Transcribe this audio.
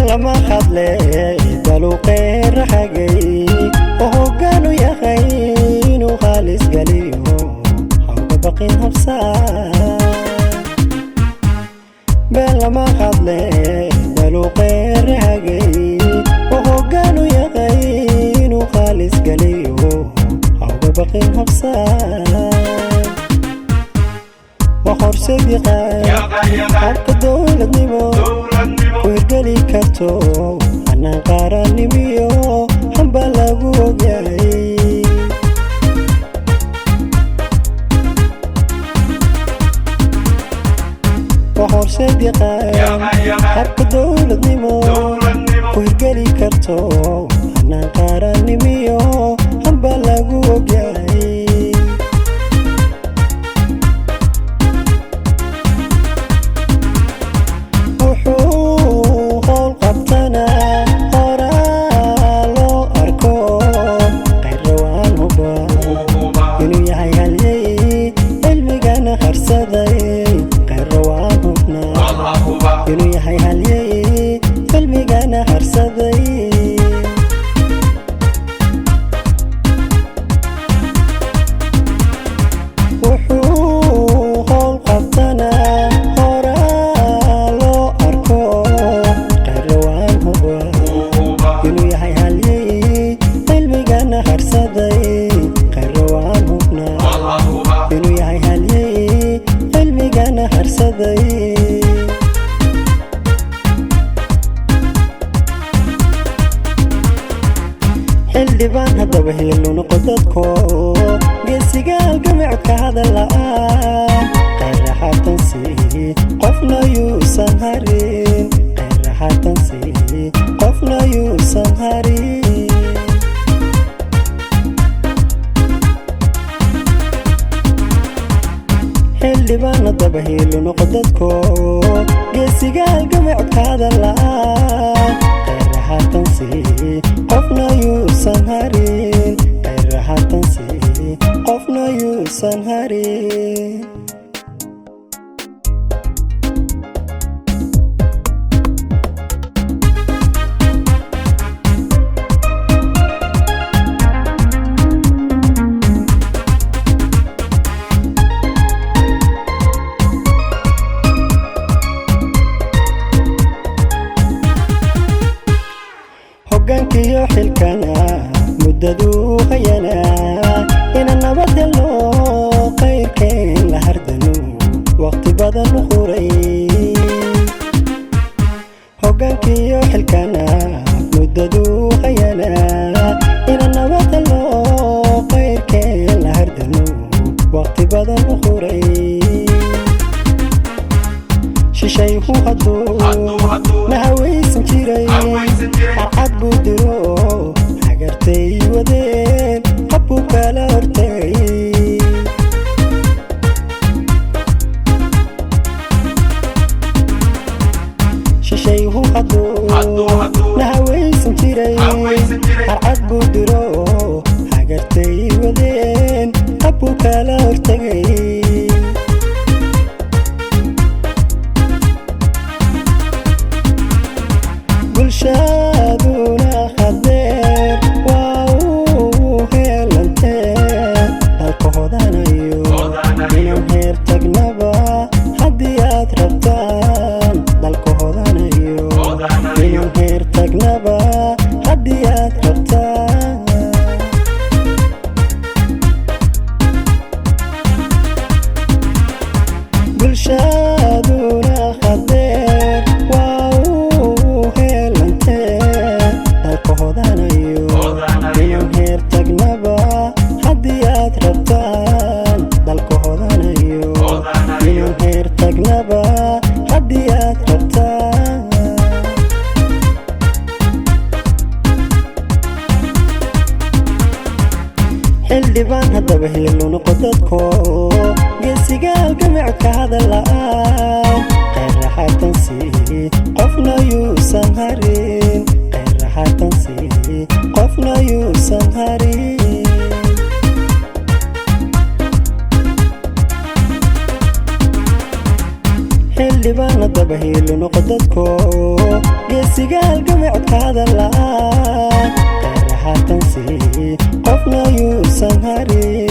لما خدلي قالوا قير حقي وهو قالوا يا خين وخالص قاليو حوق بقين هبسان لما خدلي قالوا قير حقي وهو قالوا يا خين وخالص قاليو حوق بقين هبسان وخرسد يقاي حق دولة نمو ويرقلي كرتو أنا قارن نميو حنبا لغو وقاي وخرسد يقاي حق دولة نمو ويرقلي كرتو أنا قارن نميو حنبا لغو وقاي inuu yahay halyey filmigana harsaday wuxuu howl qabtanaa horaa loo arko qayrowaan huba inuu yahay halyey filmigana harsaday qayrowaan hubnaa inuu yahay halyey filmigana harsaday xildhibaan haddaba heello noqo dadko geesigaal gamicka hadala'aan qayraxatansi qofna yuusan harin qayraxatansi qofna yuusan harin xildhibaan haddaba heello noqo dadko geesigaal gamicka hadala'aan qayraxatansi qofna yuusan harin qayraxatansi qofna yuusan harin hogaankiyo xilkana muddaduu hayanaa ina nabad helo qayrkeen la hardano waqti badan u huray hogaankiyo xilkana muddaduu hayanaa ina nabad helo qayrkeen la hardano waqti badan u huray shishayhu hadduu na hawaysan jiray harcad buu diro hagartay wadeen qabbuu kala hortay shishayhu hadduu na hawaysan jiray harcad buu diro hagartay wadeen qabbuu kala hortagay bulshaduna hadeer waa uu heelantee dalka hodanayo inaan heer tagnaba haddii aad rabtaan dalka hodanayo inaan heer tagnaba haddii aad rabtaan bulshaduna hadeer waa uu dalka hodanayo inaan heer tagnaba haddii aad rabtaan dalka hodanayo inaan heer tagnaba haddii aad rabtaan xildhibaan haddaba heello noqo dadko geesigaal gamicka hadala'aan qayraxatansi qofna yuusan harin qayraxatansi qofna yuusan harin xildhibaan xildhibaan haddaba hiilo noqo dadko geesiga halgamicodka hadala khayr haatan sii qofna yuusan harin